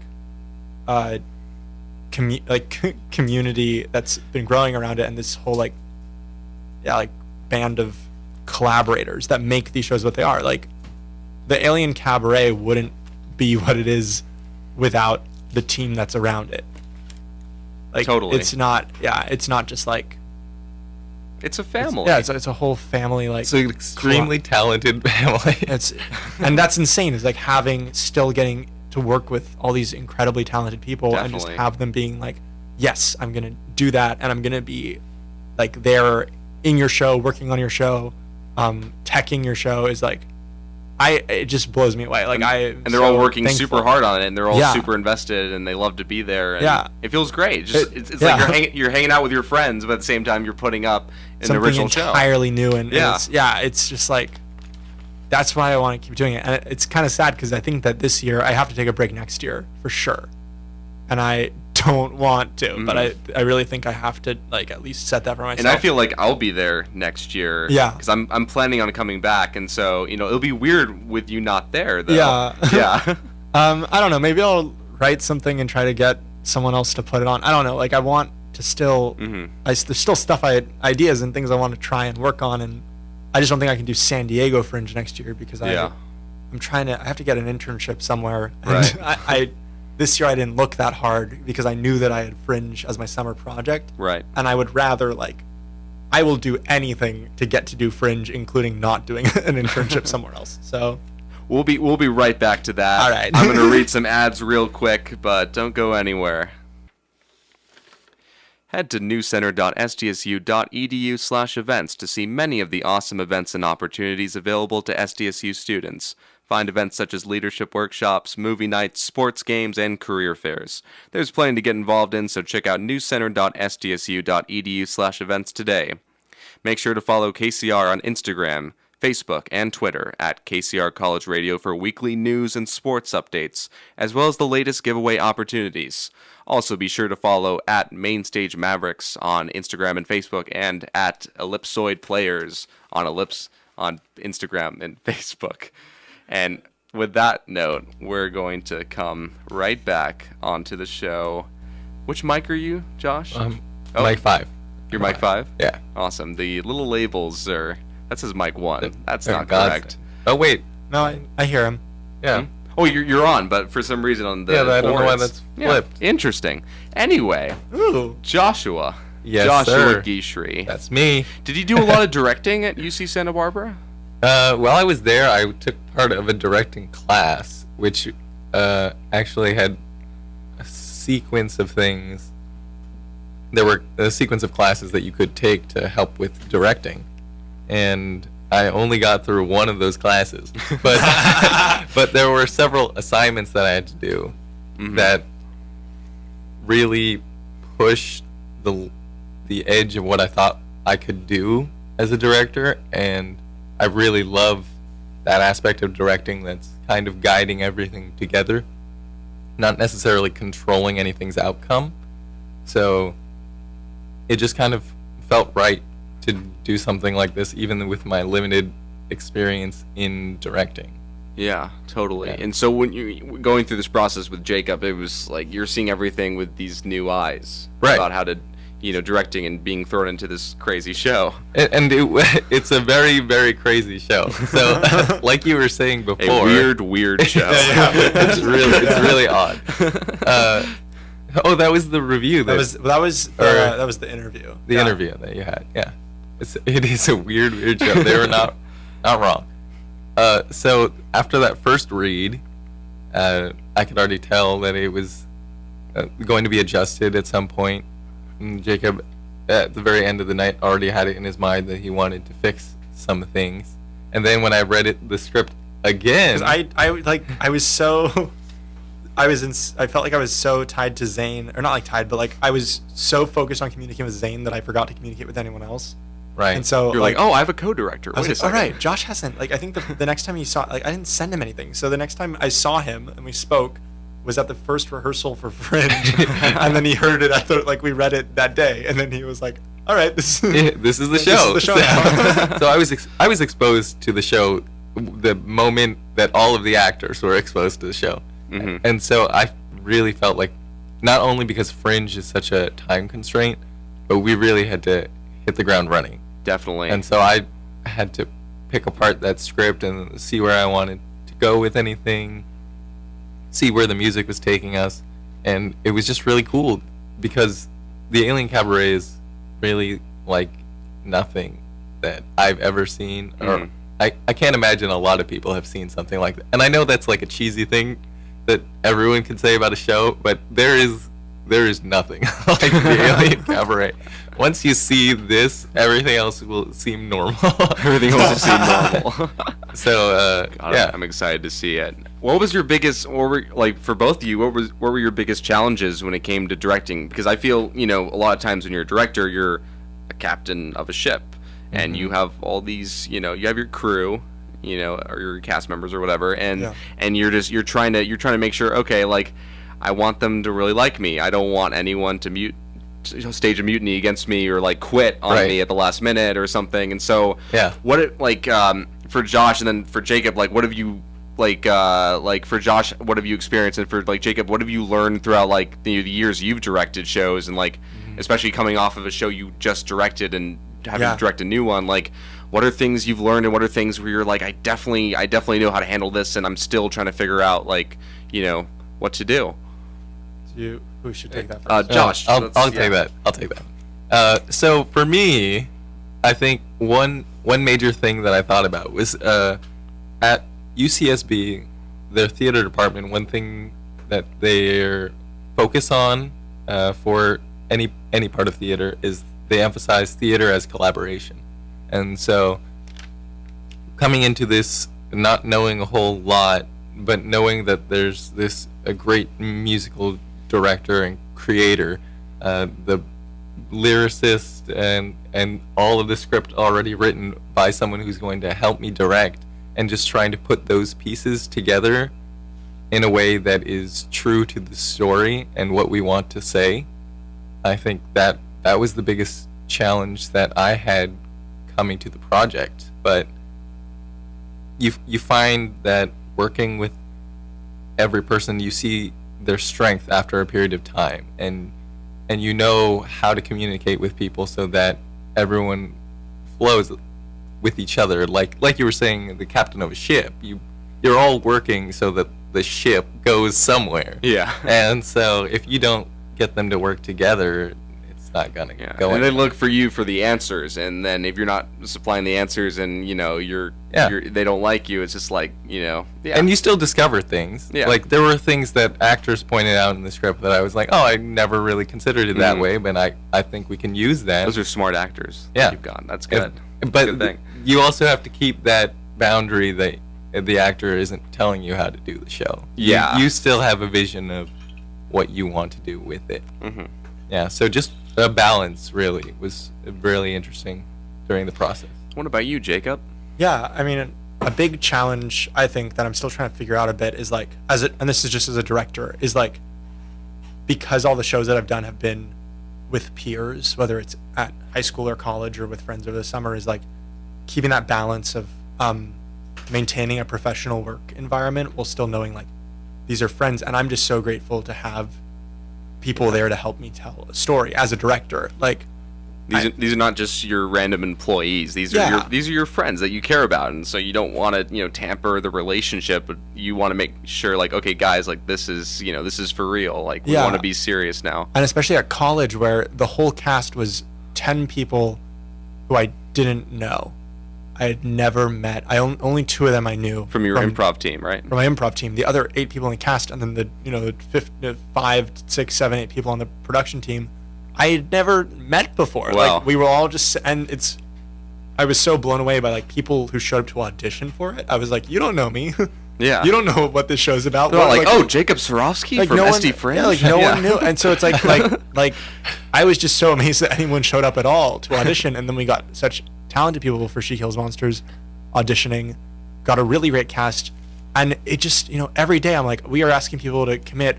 community that's been growing around it, and this whole like band of collaborators that make these shows what they are. Like the Alien Cabaret wouldn't be what it is without the team that's around it. Like totally. It's not just like, it's a family. It's a whole family. Like it's an extremely talented family. And that's insane. Is like still getting to work with all these incredibly talented people. Definitely. And just have them being like, yes, I'm gonna do that, and I'm gonna be like there in your show, working on your show, teching your show is like, it just blows me away. Like and they're all working super hard on it, and they're all super invested, and they love to be there. And it feels great. It's like you're hanging out with your friends, but at the same time you're putting up an original show, entirely new, and it's just like, that's why I want to keep doing it. And it's kind of sad because I think that this year I have to take a break next year for sure, and I don't want to, but I really think I have to like at least set that for myself. And I feel like I'll be there next year. Yeah. Because I'm planning on coming back, and so it'll be weird with you not there though. Yeah. Yeah. I don't know. Maybe I'll write something and try to get someone else to put it on. I don't know. Like I want to still. There's still ideas and things I want to try and work on, and I just don't think I can do San Diego Fringe next year because I have to get an internship somewhere. And right. This year I didn't look that hard because I knew that I had Fringe as my summer project. Right. And I would rather I will do anything to get to do Fringe, including not doing an internship somewhere else. So we'll be right back to that. All right. I'm going to read some ads real quick, but don't go anywhere. Head to newcenter.sdsu.edu/events to see many of the awesome events and opportunities available to SDSU students. Find events such as leadership workshops, movie nights, sports games, and career fairs. There's plenty to get involved in, so check out newcenter.sdsu.edu/events today. Make sure to follow KCR on Instagram, Facebook, and Twitter at KCR College Radio for weekly news and sports updates, as well as the latest giveaway opportunities. Also, be sure to follow at Mainstage Mavericks on Instagram and Facebook, and at Ellipsoid Players on Instagram and Facebook. And with that note, we're going to come right back onto the show. Which mic are you, Josh? Mic 5. You're mic 5? Yeah. Awesome. The little labels that says mic 1. That's not correct. Oh, wait. No, I hear him. Yeah. Mm-hmm. Oh, you're on, but for some reason on the but I don't know why that's flipped. Yeah, interesting. Anyway, Joshua. Yes, Joshua sir. Guicherit. That's me. Did you do a lot of directing at UC Santa Barbara? While I was there, I took part of a directing class, which actually had a sequence of things. There were a sequence of classes that you could take to help with directing, and I only got through one of those classes. But but there were several assignments that I had to do that really pushed the edge of what I thought I could do as a director, and I really love that aspect of directing that's kind of guiding everything together, not necessarily controlling anything's outcome. So it just kind of felt right to do something like this, even with my limited experience in directing. Yeah, totally. Yeah. And so when you going through this process with Jacob, it was like you're seeing everything with these new eyes, right, about how to, directing and being thrown into this crazy show. And it's a very, very crazy show. So, like you were saying before, a weird show. Yeah, it's really odd. That was the review. That was the interview. The interview that you had. Yeah, it is a weird show. They were not wrong. So after that first read, I could already tell that it was going to be adjusted at some point. And Jacob, at the very end of the night, already had it in his mind that he wanted to fix some things. And then when I read the script again, I felt like I was so tied to Zane, or not like tied, but like I was so focused on communicating with Zane that I forgot to communicate with anyone else. Right. And so you're like, oh, I have a co-director. I was like, all right, Josh hasn't. Like, I think the next time he saw, like, I didn't send him anything. So the next time I saw him and we spoke was at the first rehearsal for Fringe, and then he heard it at we read it that day, and then he was like, all right, this is the show. This is the show now. So I was exposed to the show the moment that all of the actors were exposed to the show, and so I really felt like, not only because Fringe is such a time constraint, but we really had to hit the ground running. Definitely. And so I had to pick apart that script and see where I wanted to go with anything, see where the music was taking us, and it was just really cool because the Alien Cabaret is really like nothing that I've ever seen, or I can't imagine a lot of people have seen something like that. And I know that's like a cheesy thing that everyone can say about a show, but there is nothing like the Alien Cabaret. Once you see this, everything else will seem normal. Everything else will seem normal. So, yeah. I'm excited to see it. What was your biggest, for both of you, what were your biggest challenges when it came to directing? Because I feel, a lot of times when you're a director, you're a captain of a ship, and you have all these, you have your crew, or your cast members or whatever, and you're trying to make sure, okay, like, I want them to really like me. I don't want anyone to stage a mutiny against me or like quit on me at the last minute or something. And so, for Josh and then for Jacob, like, what have you for Josh, what have you experienced, and for like Jacob, what have you learned throughout like the years you've directed shows, and like especially coming off of a show you just directed and having to direct a new one, like, what are things you've learned and what are things where you're like, I definitely know how to handle this, and I'm still trying to figure out like what to do. Who should take that first? Josh. I'll take that. I'll take that. So for me, I think one major thing that I thought about was at UCSB, their theater department. One thing that they're focus on for any part of theater is they emphasize theater as collaboration. And so coming into this, not knowing a whole lot, but knowing that there's a great musical director and creator, the lyricist, and all of the script already written by someone who's going to help me direct, and just trying to put those pieces together in a way that is true to the story and what we want to say. I think that was the biggest challenge that I had coming to the project. But you find that working with every person, you see their strength after a period of time, and you know how to communicate with people so that everyone flows with each other. Like you were saying, the captain of a ship, you're all working so that the ship goes somewhere. Yeah. And so if you don't get them to work together, not gonna go. And anywhere. they look for you for the answers, and then if you're not supplying the answers, and you're they don't like you, it's just like And you still discover things. Yeah. Like there were things that actors pointed out in the script that I was like, oh, I never really considered it that way, but I think we can use that. Those are smart actors. Yeah, you've got. That's good. But good thing. You also have to keep that boundary that the actor isn't telling you how to do the show. Yeah. You still have a vision of what you want to do with it. Mm-hmm. Yeah, so just a balance really was really interesting during the process. What about you, Jacob? Yeah, I mean, a big challenge I think that I'm still trying to figure out a bit is like, and this is just as a director, is like, because all the shows that I've done have been with peers, whether it's at high school or college or with friends over the summer, is like keeping that balance of maintaining a professional work environment while still knowing like these are friends. And I'm just so grateful to have people there to help me tell a story as a director. Like these are not just your random employees. These are your friends that you care about, and so you don't want to tamper the relationship, but you want to make sure like, okay, guys, like this is for real. Like we want to be serious now. And especially at college where the whole cast was 10 people who I didn't know. I had never met. Only 2 of them I knew from your improv team, right? From my improv team. The other 8 people in the cast, and then the 5, 6, 7, 8 people on the production team, I had never met before. Wow. Like we were all just, and I was so blown away by like people who showed up to audition for it. I was like, you don't know me. Yeah. You don't know what this show's about. They're like, oh, Jacob Surovsky from SD Fringe. Yeah, like no one knew. And so it's like I was just so amazed that anyone showed up at all to audition, and then we got such talented people for She Kills Monsters auditioning, got a really great cast, and it just every day I'm like, we are asking people to commit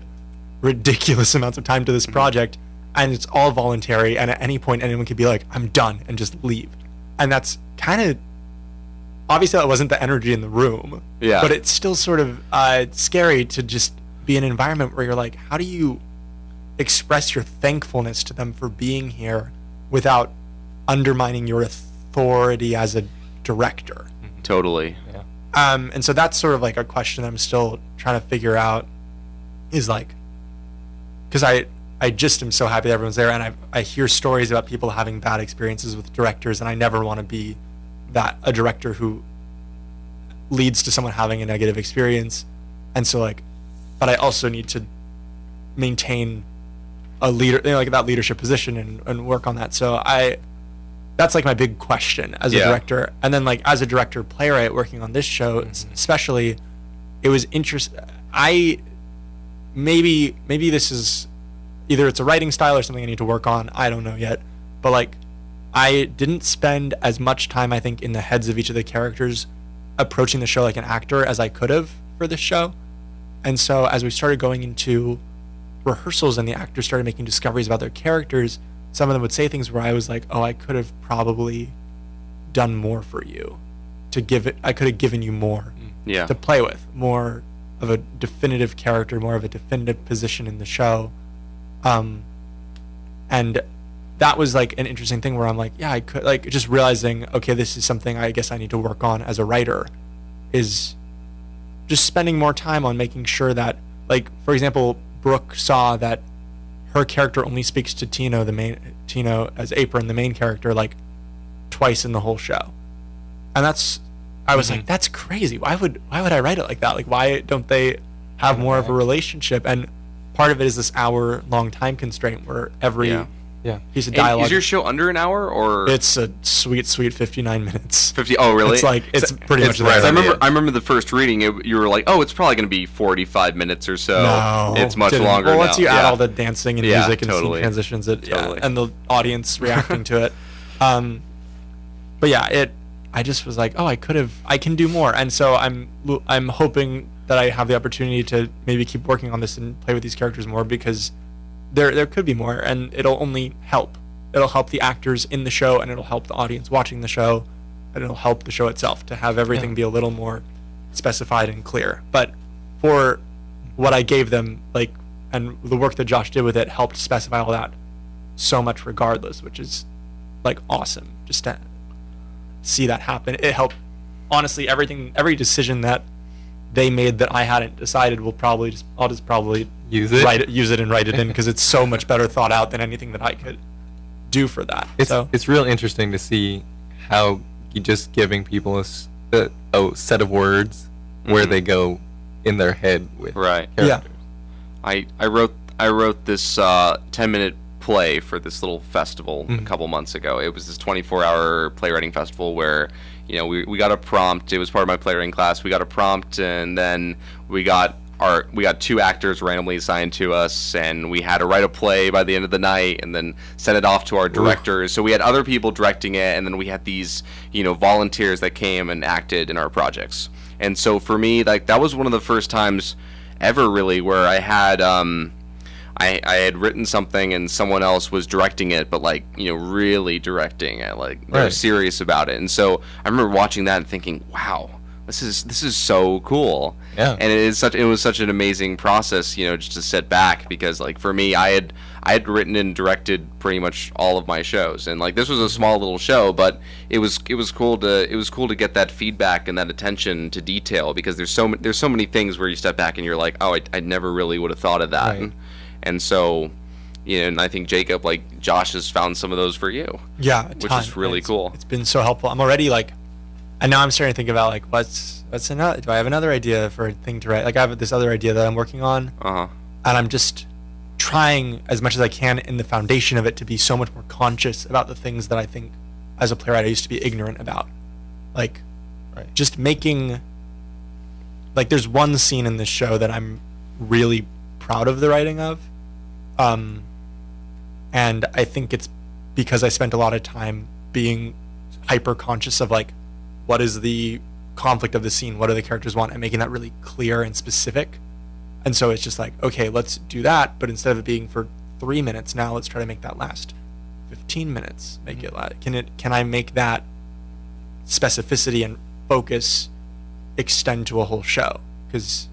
ridiculous amounts of time to this project, and it's all voluntary, and at any point anyone could be like, I'm done, and just leave. And that's kind of, obviously that wasn't the energy in the room, but it's still sort of scary to just be in an environment where you're like, how do you express your thankfulness to them for being here without undermining your authority as a director? Totally. Yeah. And so that's sort of like a question I'm still trying to figure out, is like, because I just am so happy that everyone's there, and I hear stories about people having bad experiences with directors, and I never want to be a director who leads to someone having a negative experience. And so like, but I also need to maintain a leader, like that leadership position and work on that. So that's like my big question as a director. And then like as a director playwright working on this show, especially, it was maybe this is either it's a writing style or something I need to work on. I don't know yet, but like I didn't spend as much time, I think, in the heads of each of the characters approaching the show like an actor as I could have for this show. And so as we started going into rehearsals and the actors started making discoveries about their characters, some of them would say things where I was like, oh, I could have probably done more for you I could have given you more to play with, more of a definitive character, more of a definitive position in the show. And that was like an interesting thing where I'm like, yeah, I could, like, just realizing, okay, this is something I guess I need to work on as a writer, is just spending more time on making sure that, like, for example, Brooke saw that her character only speaks to Tino as Apron, the main character, like twice in the whole show. And I was like, that's crazy. Why would I write it like that? Like, why don't they have more of a relationship? And part of it is this hour-long time constraint where every piece of dialogue. Is your show under an hour, or it's a sweet 59 minutes? 50. Oh, really? It's like it's pretty much right. I remember the first reading. You were like, oh, it's probably going to be 45 minutes or so. No, it's much longer. Well, now. once you add all the dancing and music and totally. scene transitions, and the audience reacting to it. But yeah, I just was like, oh, I can do more, and so I'm hoping that I have the opportunity to maybe keep working on this and play with these characters more, because there could be more, and it'll only help. It'll help the actors in the show, and it'll help the audience watching the show, and it'll help the show itself to have everything be a little more specified and clear. But for what I gave them, like, and the work that Josh did with it helped specify all that so much regardless, which is like awesome just to see that happen. It helped, honestly, every decision that they made that I hadn't decided I'll just probably use it and write it in, because it's so much better thought out than anything that I could do for that. It's real interesting to see how you just giving people a set of words where they go in their head with characters. Yeah. I wrote this 10-minute play for this little festival a couple months ago. It was this 24-hour playwriting festival where, you know, we got a prompt. It was part of my playwriting class. We got a prompt, and then we got 2 actors randomly assigned to us, and we had to write a play by the end of the night and then send it off to our directors. So we had other people directing it, and then we had these, you know, volunteers that came and acted in our projects. And so for me, like, that was one of the first times ever really where I had I had written something and someone else was directing it, but, like, you know, really directing it, like, they were serious about it. And so I remember watching that and thinking, wow, this is so cool. Yeah. And it was such an amazing process, you know, just to sit back, because, like, for me, I had written and directed pretty much all of my shows, and, like, this was a small little show, but it was cool to get that feedback and that attention to detail, because there's so many things where you step back and you're like, oh, I never really would have thought of that. Right. And so, you know, and I think Jacob, like, Josh has found some of those for you. Yeah, which is really cool. It's been so helpful. I'm already, like, and now I'm starting to think about, like, what's another? Do I have another idea for a thing to write? Like, I have this other idea that I'm working on, and I'm just trying as much as I can in the foundation of it to be so much more conscious about the things that I think, as a playwright, I used to be ignorant about. Like, just making, like, there's one scene in this show that I'm really proud of the writing of, and I think it's because I spent a lot of time being hyper conscious of, like, what is the conflict of the scene, what do the characters want, and making that really clear and specific. And so it's just like, okay, let's do that, but instead of it being for 3 minutes, now let's try to make that last 15 minutes. Make it last. Can I make that specificity and focus extend to a whole show? Because,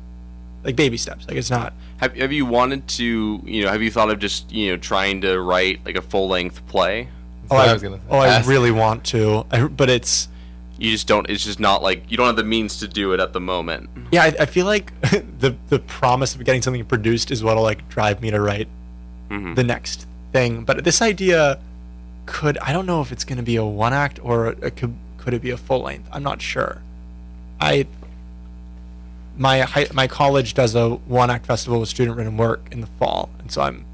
like, baby steps, like, it's not. Have you wanted to, you know, have you thought of just, you know, trying to write, like, a full-length play? I really want to, but it's. You just don't. It's just not, like, you don't have the means to do it at the moment. Yeah, I feel like the promise of getting something produced is what'll, like, drive me to write the next thing. But this idea I don't know if it's going to be a one act or could it be a full length. I'm not sure. My college does a one act festival with student written work in the fall, and so I'm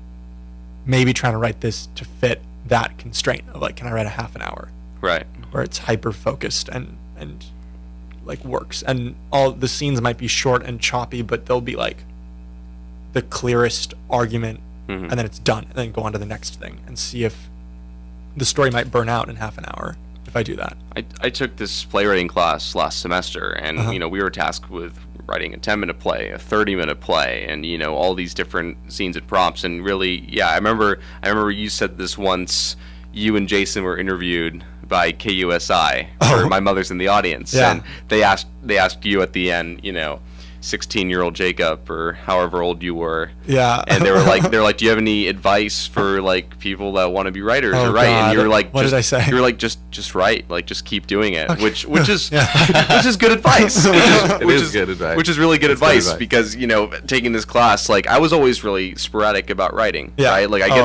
maybe trying to write this to fit that constraint of, like, can I write a half an hour? Right. Where it's hyper focused and like works, and all the scenes might be short and choppy, but they'll be, like, the clearest argument, and then it's done, and then go on to the next thing and see if the story might burn out in half an hour if I do that. I took this playwriting class last semester, and you know, we were tasked with writing a 10-minute play, a 30-minute play, and, you know, all these different scenes and prompts. And really, yeah, I remember you said this once. You and Jason were interviewed by KUSI, or My Mother's in the Audience, and they asked you at the end, you know, 16-year-old Jacob, or however old you were, and they were like, do you have any advice for, like, people that want to be writers or write? And you were like, what did I say? You were like, just write, like, just keep doing it, which is which is good advice. Which is good advice. Which is really good advice, because, you know, taking this class, like, I was always really sporadic about writing. Right? Like, I get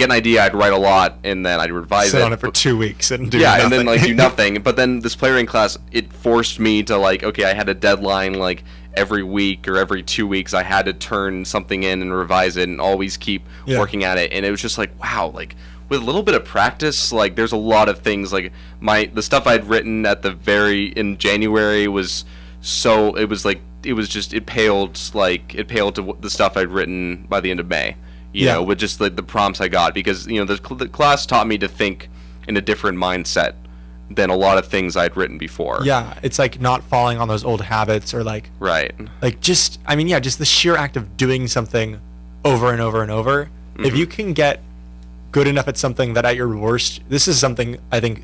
an idea, I'd write a lot, and then I'd revise Sit on it for 2 weeks and do nothing. And then, like, do nothing. But then this playwriting class, it forced me to, like, okay, I had a deadline, like, every week or every 2 weeks I had to turn something in and revise it and always keep working at it. And it was just like, wow, like, with a little bit of practice, like, there's a lot of things, like, the stuff I'd written in January was so, it paled to the stuff I'd written by the end of May, you know, with just, like, the prompts I got, because, you know, the class taught me to think in a different mindset than a lot of things I'd written before. Yeah, it's like not falling on those old habits, or, like, like, just, I mean, just the sheer act of doing something over and over and over. If you can get good enough at something that at your worst, this is something I think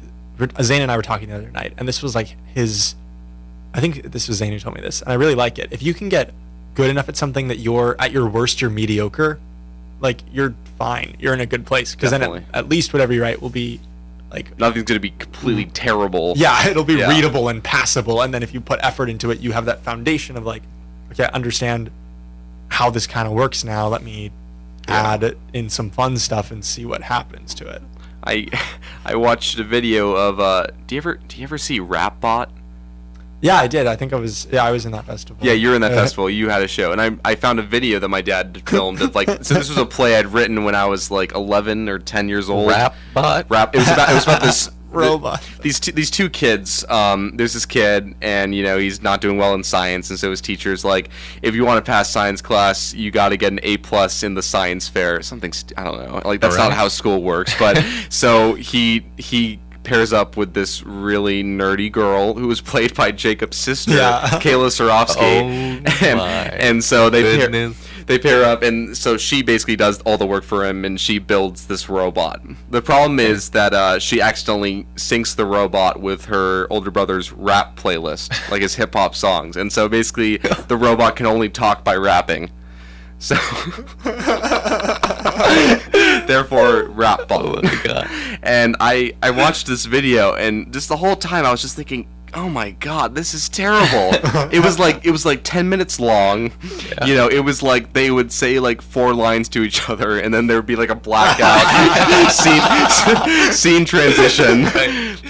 Zane and I were talking the other night, and this was, like, I think this was Zane who told me this, and I really like it. If you can get good enough at something that at your worst you're mediocre, like, you're fine, you're in a good place, because then at least whatever you write will be, like, nothing's going to be completely terrible. Yeah, it'll be readable and passable, and then if you put effort into it, you have that foundation of, like, okay, I understand how this kind of works now, let me add in some fun stuff and see what happens to it. I watched a video of do you ever see Rapbot? Yeah, I did. I think I was in that festival. Yeah, you're in that festival. You had a show, and I found a video that my dad filmed of, like, so this was a play I'd written when I was like 11 or 10 years old. Rapbot. It was about this robot. These two kids. There's this kid, and he's not doing well in science, and so his teacher's like, if you want to pass science class, you got to get an A+ in the science fair. Something I don't know. Like, that's not how school works. But so he pairs up with this really nerdy girl who was played by Jacob's sister, Kayla Surovsky. And so they pair up, and so she basically does all the work for him, and she builds this robot. The problem is that she accidentally syncs the robot with her older brother's rap playlist, like his hip-hop songs. And so basically the robot can only talk by rapping. So therefore Rapbot. Oh my God. And I watched this video, and just the whole time I was just thinking, oh my God, this is terrible. It was like 10 minutes long. Yeah. It was like they would say like 4 lines to each other, and then there would be like a blackout scene transition.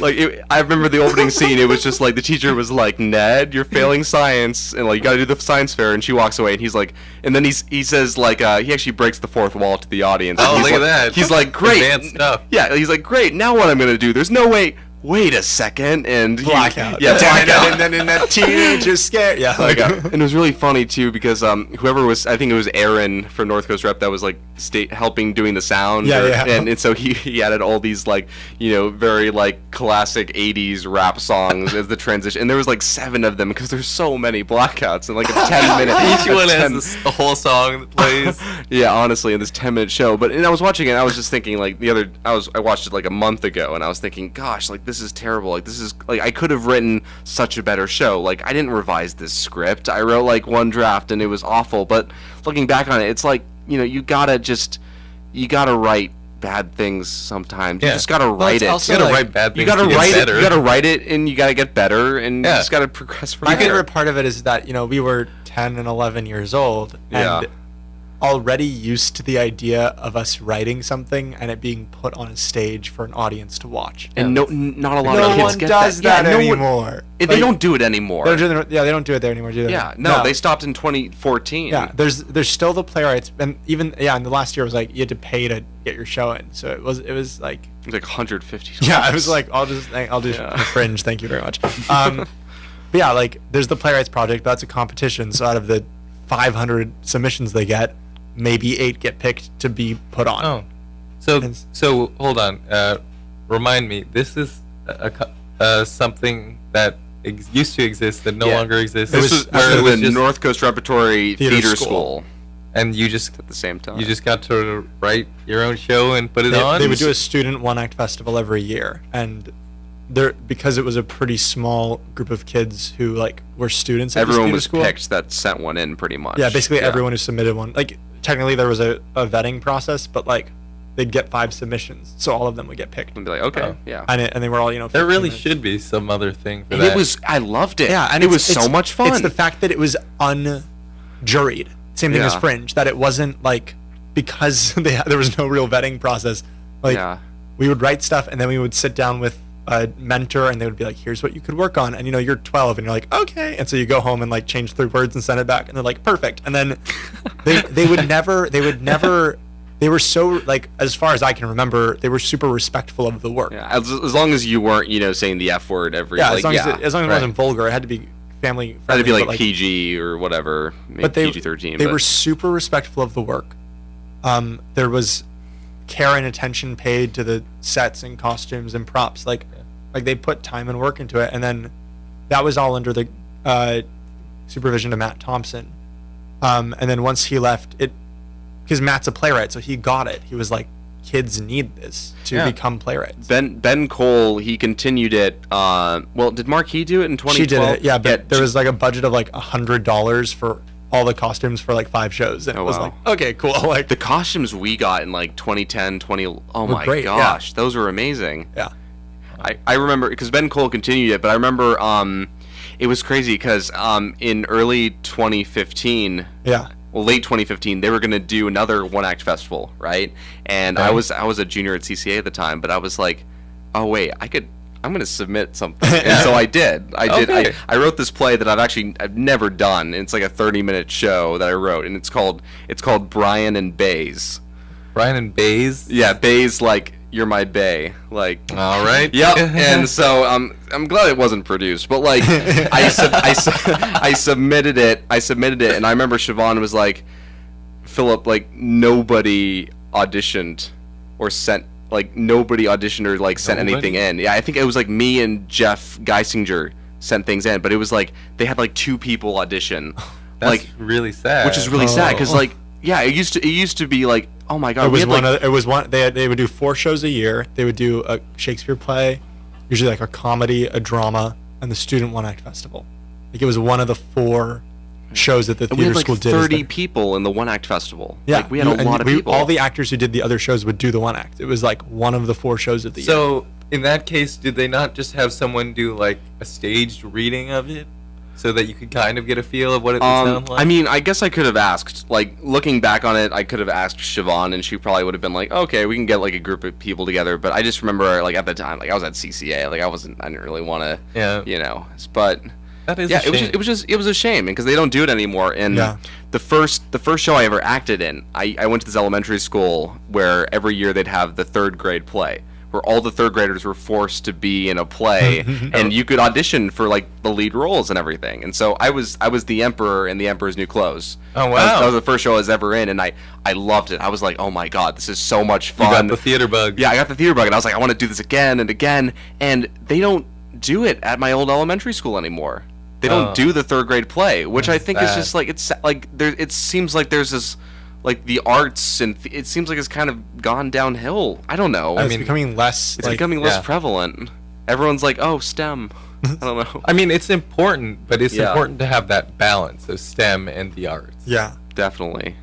I remember the opening scene. It was just like the teacher was like, Ned, you're failing science, and like you got to do the science fair. And she walks away, and he's like, and then he says like he actually breaks the fourth wall to the audience. Oh, look at that. He's like, great. Advanced stuff. Yeah, he's like, great. Now what I'm gonna do? There's no way. Wait a second, and blackout. Blackout. And then that teenager scared. Yeah, and it was really funny too because whoever was, I think it was Aaron from North Coast Rep that was like helping doing the sound. And so he added all these like very like classic '80s rap songs as the transition, and there was like 7 of them because there's so many blackouts and like a 10-minute. Each one has a whole song that plays. Yeah, honestly, in this 10-minute show. And I was watching it, and I was just thinking like I watched it like a month ago, and I was thinking, gosh, like this is terrible. Like this is like I could have written such a better show. Like I didn't revise this script. I wrote like one draft and it was awful. But looking back on it, it's like you gotta write bad things sometimes. You just gotta write it. You gotta write bad things. You gotta write it. You gotta write it, and you gotta get better, and you just gotta progress from there. My favorite part of it is that we were 10 and 11 years old, and already used to the idea of us writing something and it being put on a stage for an audience to watch. And not a lot of kids get that. No one does that anymore. They don't do it anymore. They don't do it there anymore, do they? Yeah, no, they stopped in 2014. Yeah, there's still the playwrights, and even in the last year it was like you had to pay to get your show in, so it was like it was like $150. Yeah, I was like, I'll do the Fringe, thank you very much. But yeah, like there's the Playwrights Project, but that's a competition, so out of the 500 submissions they get, maybe 8 get picked to be put on. Oh, so hold on. Remind me. This is something that used to exist that no longer exists. This was the North Coast Repertory Theater School. And you just at the same time. You just got to write your own show and put it on. They would do a student one-act festival every year, and because it was a pretty small group of kids who like were students. Everyone was school. Picked that sent one in, pretty much. Yeah, basically everyone who submitted one. Like technically there was a vetting process, but like they'd get 5 submissions, so all of them would get picked. And be like, okay, and they were all There really should be some other thing for that. I loved it. Yeah, and it was so much fun. It's the fact that it was unjuried. Same thing as Fringe, that it wasn't like because there was no real vetting process. Like we would write stuff, and then we would sit down with a mentor, and they would be like, here's what you could work on, and you're 12 and you're like, okay, and so you go home and like change 3 words and send it back, and they're like, perfect. And then they would never they were so, like, as far as I can remember, they were super respectful of the work. As long as you weren't saying the F word every as long as it wasn't vulgar. It had to be family friendly. It had to be like PG or whatever, maybe PG-13. They were super respectful of the work. There was care and attention paid to the sets and costumes and props. Like they put time and work into it, and then that was all under the supervision of Matt Thompson. And then once he left, because Matt's a playwright, so he got it. He was like, kids need this to become playwrights. Ben Cole, he continued it. Well, did Marquis do it in 2012? She did it, yeah. But there was like a budget of like $100 for all the costumes for like 5 shows, and it was like, okay, cool. Like the costumes we got in like 2010, oh my gosh, those were amazing. Yeah, I remember because Ben Cole continued it, but I remember it was crazy because in early 2015, late 2015, they were going to do another one-act festival, right? And I was a junior at CCA at the time, but I was like, oh wait, I'm going to submit something. And so I did. Okay. I wrote this play that I've never done. It's like a 30-minute show that I wrote, and it's called Brian and Bays. Brian and Bays? Yeah, Bays, like you're my bae. Like, all right. Yep. And so I'm glad it wasn't produced, but like I submitted it, and I remember Siobhan was like, Phillip, like nobody auditioned or sent. Like, nobody auditioned or, like, sent anything in. Yeah, I think it was, like, me and Jeff Geisinger sent things in. But it was, like, they had, like, 2 people audition. That's like, really sad. Which is really sad. Because, like, yeah, it used to be, like, oh, my God. They would do 4 shows a year. They would do a Shakespeare play, usually, like, a comedy, a drama, and the student one-act festival. Like, it was one of the 4 shows that the theater school did. We had like 30 people in the one-act festival. Yeah, like, we had a lot of people. All the actors who did the other shows would do the one-act. It was like one of the 4 shows of the year. So, in that case, did they not just have someone do like a staged reading of it? So that you could kind of get a feel of what it would sound like? I mean, I guess I could have asked, like, looking back on it, I could have asked Siobhan, and she probably would have been like, okay, we can get, like, a group of people together. But I just remember, like, at the time, like, I was at CCA. Like, I didn't really want to, you know. But... That is a shame. It was a shame because they don't do it anymore. And the first show I ever acted in, I went to this elementary school where every year they'd have the 3rd grade play, where all the 3rd graders were forced to be in a play, and you could audition for like the lead roles and everything. And so I was the Emperor in The Emperor's New Clothes. Oh wow! That was the first show I was ever in, and I loved it. I was like, oh my God, this is so much fun. You got the theater bug. Yeah, I got the theater bug, and I was like, I want to do this again and again. And they don't do it at my old elementary school anymore. They don't do the 3rd grade play, which I think is just like it's like there. It seems like there's this, like the arts, and it seems like it's kind of gone downhill. I don't know. It's becoming less. It's becoming less prevalent. Everyone's like, oh, STEM. I don't know. I mean, it's important, but it's important to have that balance of STEM and the arts. Yeah, definitely.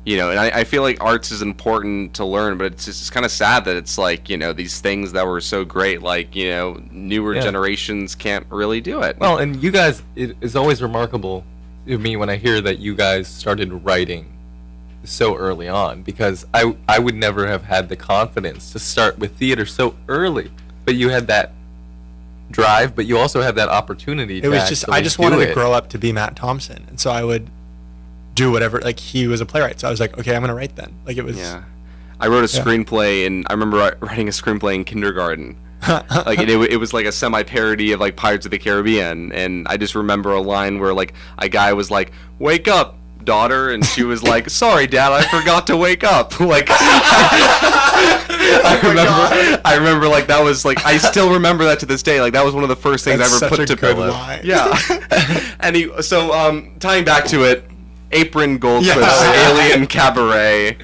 You know, and I feel like arts is important to learn, but it's kind of sad that it's like, you know, these things that were so great, like, you know, newer generations can't really do it. Well, and you guys, it is always remarkable to me when I hear that you guys started writing so early on, because I would never have had the confidence to start with theater so early. But you had that drive, but you also had that opportunity to I just wanted to grow up to be Matt Thompson, and so I would do whatever. Like, he was a playwright, so I was like, okay, I'm gonna write then. Like, it was. Yeah, I wrote a screenplay, and I remember writing a screenplay in kindergarten. Like, it was like a semi-parody of like Pirates of the Caribbean, and I just remember a line where like a guy was like, "Wake up, daughter," and she was like, "Sorry, Dad, I forgot to wake up." Like, I remember like that was like, I still remember that to this day. Like, that was one of the first things I ever put to Phillip. Yeah. And tying back to it. Apron Goldswift, Alien Cabaret.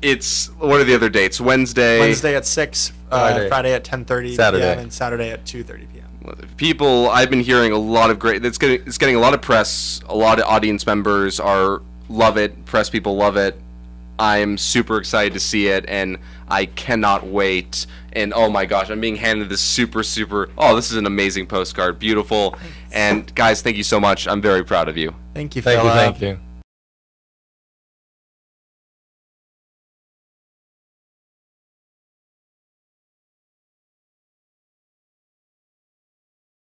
It's, what are the other dates? Wednesday at 6, Friday at 10:30 p.m. and Saturday at 2:30 p.m. People, I've been hearing a lot of great. It's getting a lot of press. A lot of audience members love it. Press people love it. I'm super excited to see it, and I cannot wait. And oh my gosh, I'm being handed this super. Oh, this is an amazing postcard. Beautiful. Thanks. And guys, thank you so much. I'm very proud of you. Thank you, Phillip. Thank you.